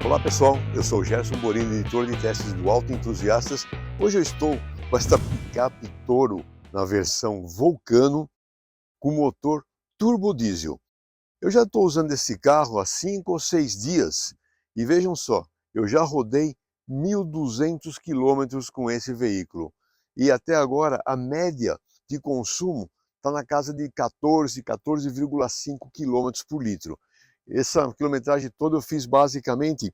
Olá pessoal, eu sou o Gerson Borino, editor de testes do Auto Entusiastas. Hoje eu estou com esta picape Toro na versão Vulcano com motor turbo diesel. Eu já estou usando esse carro há 5 ou 6 dias e vejam só, eu já rodei 1.200 quilômetros com esse veículo e até agora a média de consumo está na casa de 14,5 quilômetros por litro. Essa quilometragem toda eu fiz basicamente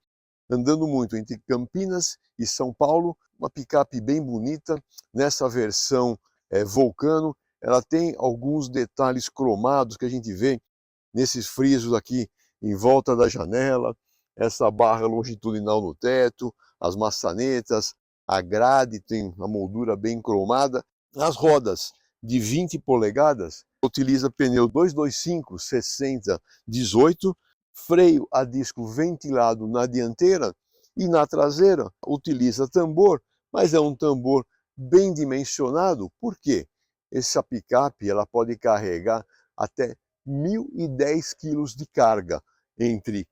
andando muito entre Campinas e São Paulo, uma picape bem bonita, nessa versão Vulcano. Ela tem alguns detalhes cromados que a gente vê nesses frisos aqui em volta da janela, essa barra longitudinal no teto, as maçanetas, a grade tem a moldura bem cromada. As rodas de 20 polegadas, utiliza pneu 225 60/18, freio a disco ventilado na dianteira e na traseira utiliza tambor, mas é um tambor bem dimensionado. Por quê? Essa picape ela pode carregar até 1.010 quilos de carga entre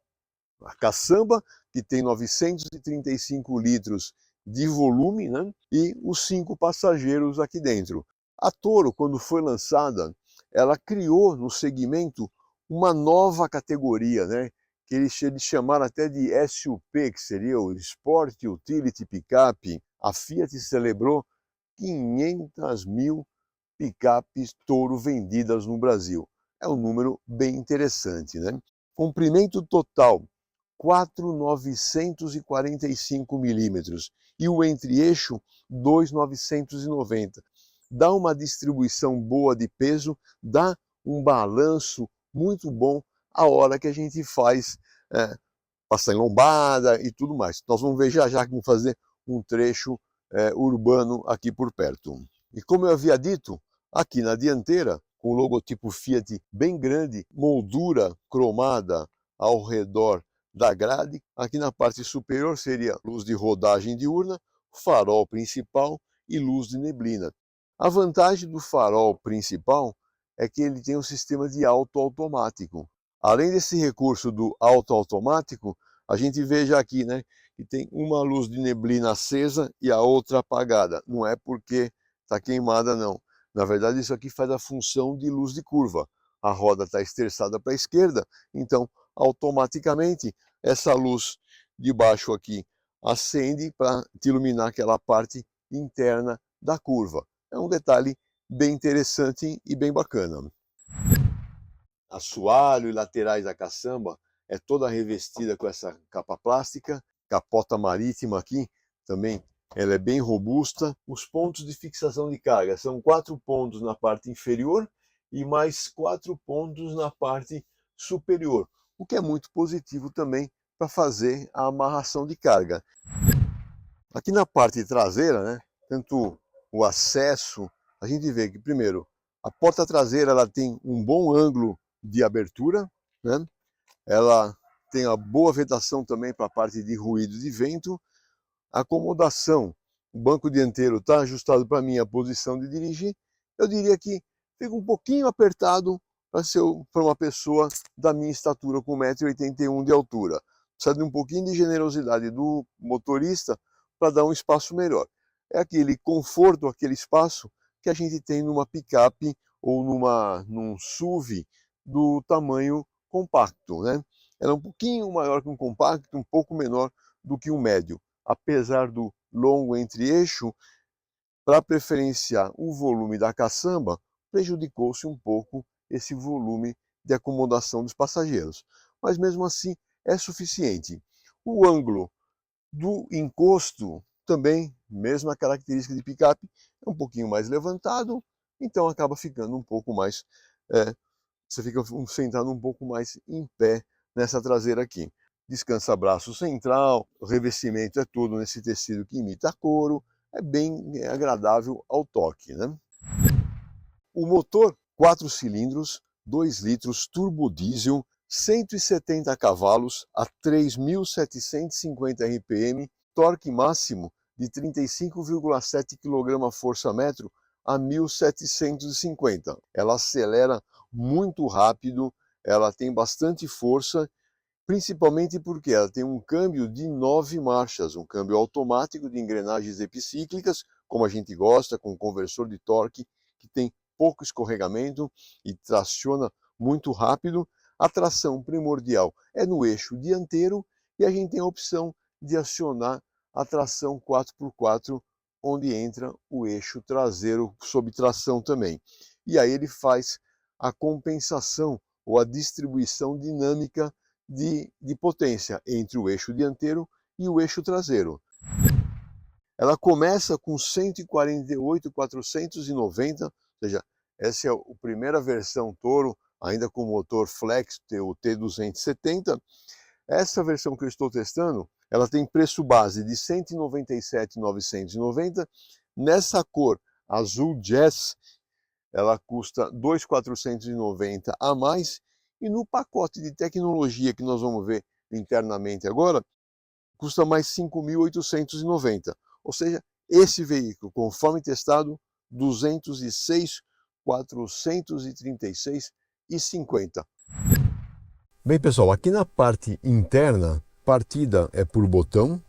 a caçamba, que tem 935 litros de volume, né? E os 5 passageiros aqui dentro. A Toro, quando foi lançada, ela criou no segmento uma nova categoria, né? Que eles chamaram até de SUP, que seria o Sport Utility Pickup. A Fiat celebrou 500 mil picapes Toro vendidas no Brasil. É um número bem interessante, né? Comprimento total 4.945 milímetros e o entre-eixo 2.990. Dá uma distribuição boa de peso, dá um balanço muito bom a hora que a gente faz passar em lombada e tudo mais. Nós vamos ver já que vamos fazer um trecho urbano aqui por perto. E como eu havia dito, aqui na dianteira, com o logotipo Fiat bem grande, moldura cromada ao redor da grade. Aqui na parte superior seria luz de rodagem diurna, farol principal e luz de neblina. A vantagem do farol principal é que ele tem um sistema de auto automático. Além desse recurso do auto automático, a gente veja aqui, né, que tem uma luz de neblina acesa e a outra apagada. Não é porque está queimada, não. Na verdade, isso aqui faz a função de luz de curva. A roda está esterçada para a esquerda, então automaticamente essa luz de baixo aqui acende para te iluminar aquela parte interna da curva. É um detalhe bem interessante e bem bacana. Assoalho e laterais da caçamba é toda revestida com essa capa plástica. Capota marítima aqui também, ela é bem robusta. Os pontos de fixação de carga são 4 pontos na parte inferior e mais 4 pontos na parte superior, o que é muito positivo também para fazer a amarração de carga. Aqui na parte traseira, né, tanto o acesso, a gente vê que primeiro a porta traseira ela tem um bom ângulo de abertura, né? Ela tem a boa vedação também para a parte de ruído de vento. Acomodação, o banco dianteiro está ajustado para a minha posição de dirigir. Eu diria que fica um pouquinho apertado para uma pessoa da minha estatura, com 1,81 m de altura. Precisa de um pouquinho de generosidade do motorista para dar um espaço melhor. É aquele conforto, aquele espaço que a gente tem numa picape ou num SUV do tamanho compacto, né? Ela é um pouquinho maior que um compacto, um pouco menor do que um médio. Apesar do longo entre-eixo, para preferenciar o volume da caçamba, prejudicou-se um pouco esse volume de acomodação dos passageiros. Mas mesmo assim é suficiente. O ângulo do encosto também, mesma característica de picape, é um pouquinho mais levantado, então acaba ficando um pouco mais, você fica sentado um pouco mais em pé nessa traseira aqui. Descansa braço central, o revestimento é todo nesse tecido que imita couro, é bem agradável ao toque, né? O motor, 4 cilindros, 2 litros, turbo diesel, 170 cavalos a 3.750 RPM, torque máximo de 35,7 kgfm a 1.750. Ela acelera muito rápido, ela tem bastante força principalmente porque ela tem um câmbio de 9 marchas, um câmbio automático de engrenagens epicíclicas, como a gente gosta, com conversor de torque, que tem pouco escorregamento e traciona muito rápido. A tração primordial é no eixo dianteiro e a gente tem a opção de acionar a tração 4x4, onde entra o eixo traseiro sob tração também. E aí ele faz a compensação ou a distribuição dinâmica de potência entre o eixo dianteiro e o eixo traseiro. Ela começa com 148.490, ou seja, essa é a primeira versão Toro, ainda com motor flex, o T270. Essa versão que eu estou testando, ela tem preço base de 197.990. Nessa cor azul jazz, ela custa 2.490 a mais. E no pacote de tecnologia que nós vamos ver internamente agora, custa mais 5.890. Ou seja, esse veículo, conforme testado, 206.436,50. Bem, pessoal, aqui na parte interna, partida é por botão,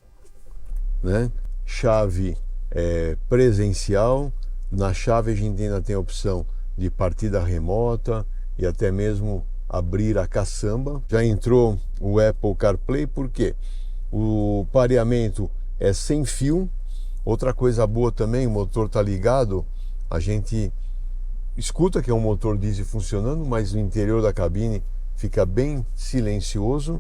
né? Chave presencial. Na chave a gente ainda tem a opção de partida remota e até mesmo abrir a caçamba. Já entrou o Apple CarPlay, porque o pareamento é sem fio. Outra coisa boa também, o motor está ligado, a gente escuta que é um motor diesel funcionando, mas o interior da cabine fica bem silencioso.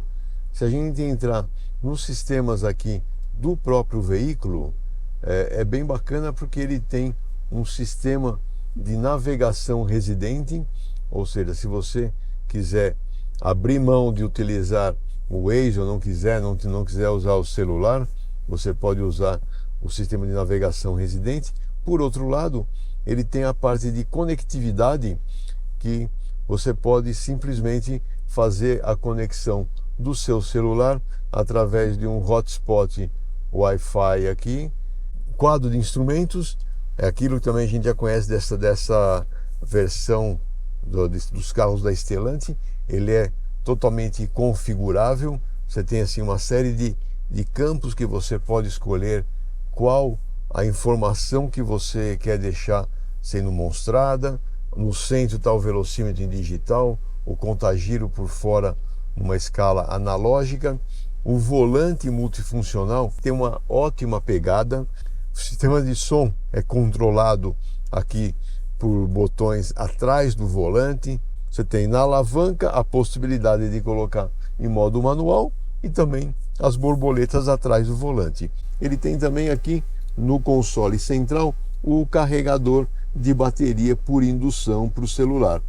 Se a gente entrar nos sistemas aqui do próprio veículo, é bem bacana, porque ele tem um sistema de navegação residente, ou seja, se você quiser abrir mão de utilizar o Waze ou não quiser usar o celular, você pode usar o sistema de navegação residente. Por outro lado, ele tem a parte de conectividade, que você pode simplesmente fazer a conexão do seu celular através de um hotspot Wi-Fi aqui. Quadro de instrumentos, é aquilo que também a gente já conhece dessa versão dos carros da Stellantis. Ele é totalmente configurável. Você tem assim uma série de campos que você pode escolher qual a informação que você quer deixar sendo mostrada. No centro está o velocímetro em digital, o contagiro por fora numa escala analógica. O volante multifuncional tem uma ótima pegada. O sistema de som é controlado aqui por botões atrás do volante. Você tem na alavanca a possibilidade de colocar em modo manual e também as borboletas atrás do volante. Ele tem também aqui no console central o carregador de bateria por indução para o celular.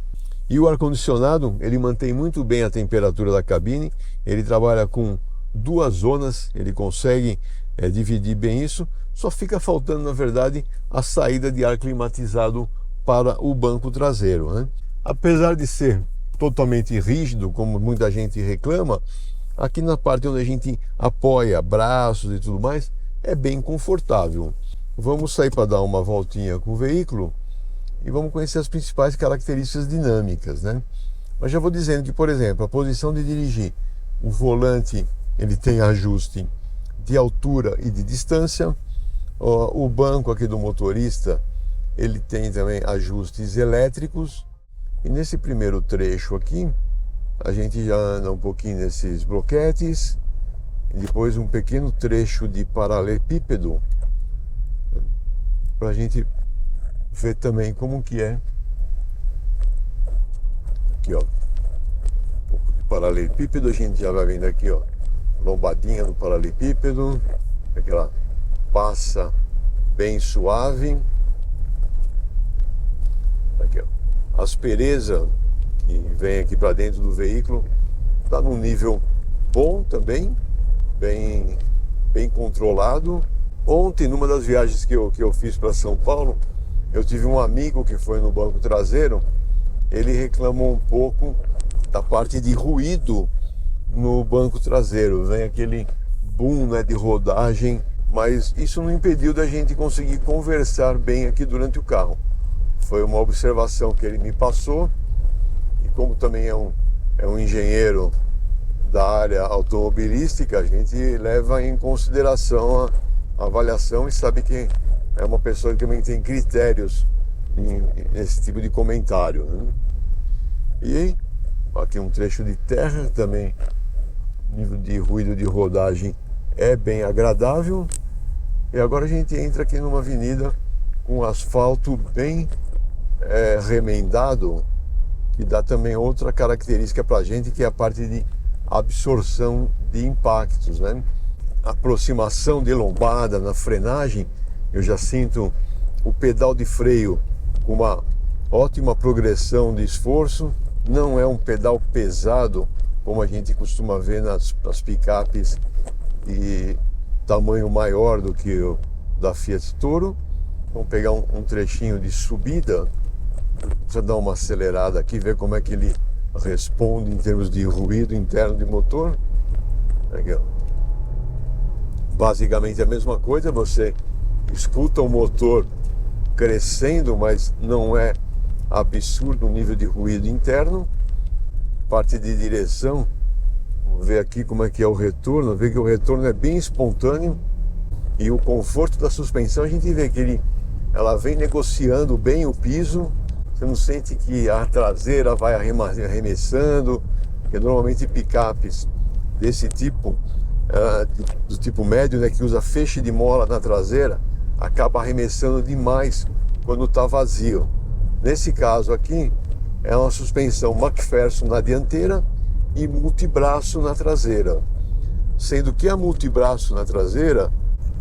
E o ar-condicionado, ele mantém muito bem a temperatura da cabine. Ele trabalha com 2 zonas, ele consegue dividir bem isso. Só fica faltando, na verdade, a saída de ar climatizado para o banco traseiro, né? Apesar de ser totalmente rígido, como muita gente reclama, aqui na parte onde a gente apoia braços e tudo mais, é bem confortável. Vamos sair para dar uma voltinha com o veículo e vamos conhecer as principais características dinâmicas, né? Mas já vou dizendo que, por exemplo, a posição de dirigir, o volante, ele tem ajuste de altura e de distância. O banco aqui do motorista, ele tem também ajustes elétricos. E nesse primeiro trecho aqui, a gente já anda um pouquinho nesses bloquetes. E depois um pequeno trecho de paralelepípedo, para a gente ver também como que é. Aqui, ó, um pouco de paralelepípedo. A gente já vai vendo aqui, ó, lombadinha no paralelepípedo, aquela passa bem suave. Aqui, ó, aspereza que vem aqui para dentro do veículo está num nível bom também, bem controlado. Ontem, numa das viagens que eu fiz para São Paulo, eu tive um amigo que foi no banco traseiro. Ele reclamou um pouco da parte de ruído no banco traseiro. Vem aquele boom, né, de rodagem, mas isso não impediu da gente conseguir conversar bem aqui durante o carro. Foi uma observação que ele me passou, e como também é um engenheiro da área automobilística, a gente leva em consideração a avaliação e sabe que é uma pessoa que também tem critérios nesse tipo de comentário, né? E aqui um trecho de terra também, o nível de ruído de rodagem é bem agradável. E agora a gente entra aqui numa avenida com asfalto bem remendado, que dá também outra característica para a gente, que é a parte de absorção de impactos, né? Aproximação de lombada na frenagem, eu já sinto o pedal de freio com uma ótima progressão de esforço. Não é um pedal pesado como a gente costuma ver nas picapes de tamanho maior do que o da Fiat Toro. Vamos pegar um trechinho de subida. Deixa eu dar uma acelerada aqui, ver como é que ele responde em termos de ruído interno de motor. Aqui, ó. Basicamente a mesma coisa, você escuta o motor crescendo, mas não é absurdo o nível de ruído interno. Parte de direção, vamos ver aqui como é que é o retorno. Ver que o retorno é bem espontâneo, e o conforto da suspensão, a gente vê que ela vem negociando bem o piso. Você não sente que a traseira vai arremessando, porque normalmente picapes desse tipo, do tipo médio, né, que usa feixe de mola na traseira, acaba arremessando demais quando está vazio. Nesse caso aqui, é uma suspensão McPherson na dianteira e multibraço na traseira. Sendo que a multibraço na traseira,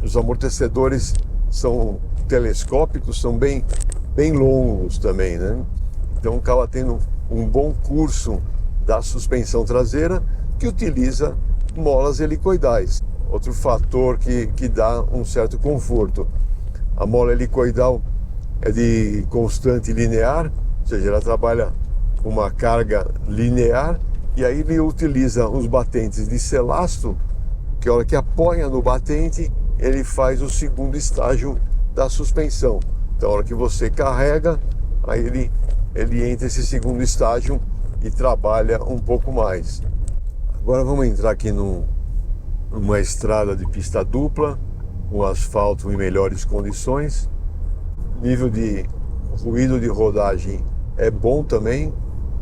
os amortecedores são telescópicos, são bem longos também, né? Então acaba tendo um bom curso da suspensão traseira, que utiliza molas helicoidais. Outro fator que dá um certo conforto. A mola helicoidal é de constante linear, ou seja, ela trabalha com uma carga linear, e aí ele utiliza os batentes de Celasto, que a hora que apoia no batente, ele faz o segundo estágio da suspensão. Então, a hora que você carrega, aí ele entra esse segundo estágio e trabalha um pouco mais. Agora vamos entrar aqui numa estrada de pista dupla, com asfalto em melhores condições. Nível de ruído de rodagem é bom também,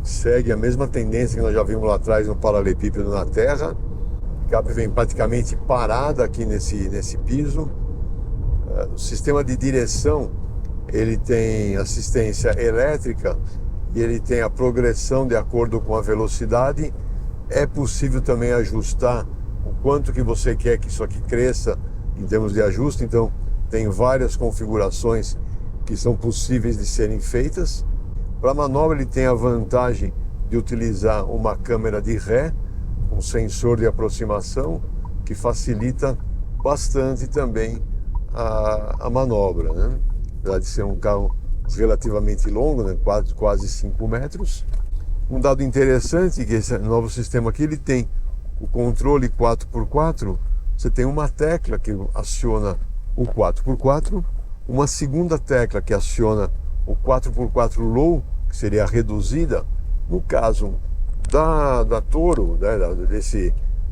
segue a mesma tendência que nós já vimos lá atrás no paralelepípedo na terra. A picape vem praticamente parada aqui nesse piso. O sistema de direção, ele tem assistência elétrica e ele tem a progressão de acordo com a velocidade. É possível também ajustar o quanto que você quer que isso aqui cresça em termos de ajuste. Então tem várias configurações que são possíveis de serem feitas. Para a manobra, ele tem a vantagem de utilizar uma câmera de ré, um sensor de aproximação, que facilita bastante também a manobra, né? Apesar de ser um carro relativamente longo, né? Quase 5 metros. Um dado interessante é que esse novo sistema aqui, ele tem o controle 4x4. Você tem uma tecla que aciona o 4x4, uma segunda tecla que aciona o 4x4 low, que seria a reduzida. No caso da Toro, né,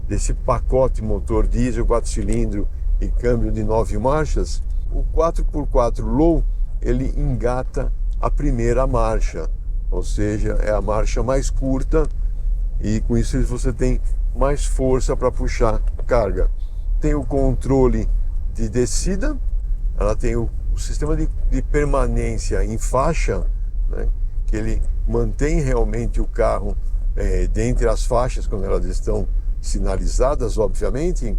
desse pacote motor diesel 4 cilindros e câmbio de 9 marchas, o 4x4 low, ele engata a primeira marcha, ou seja, é a marcha mais curta, e com isso você tem mais força para puxar carga. Tem o controle de descida, ela tem o sistema de permanência em faixa, né, que ele mantém realmente o carro dentre as faixas quando elas estão sinalizadas, obviamente.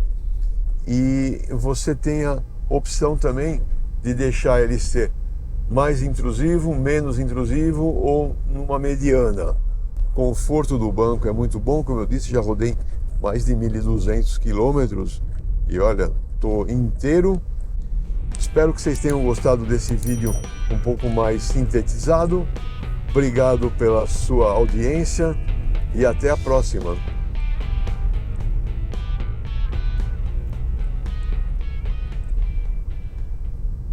E você tem a opção também de deixar ele ser mais intrusivo, menos intrusivo ou numa mediana. O conforto do banco é muito bom, como eu disse, já rodei mais de 1.200 quilômetros e olha, estou inteiro. Espero que vocês tenham gostado desse vídeo um pouco mais sintetizado. Obrigado pela sua audiência e até a próxima.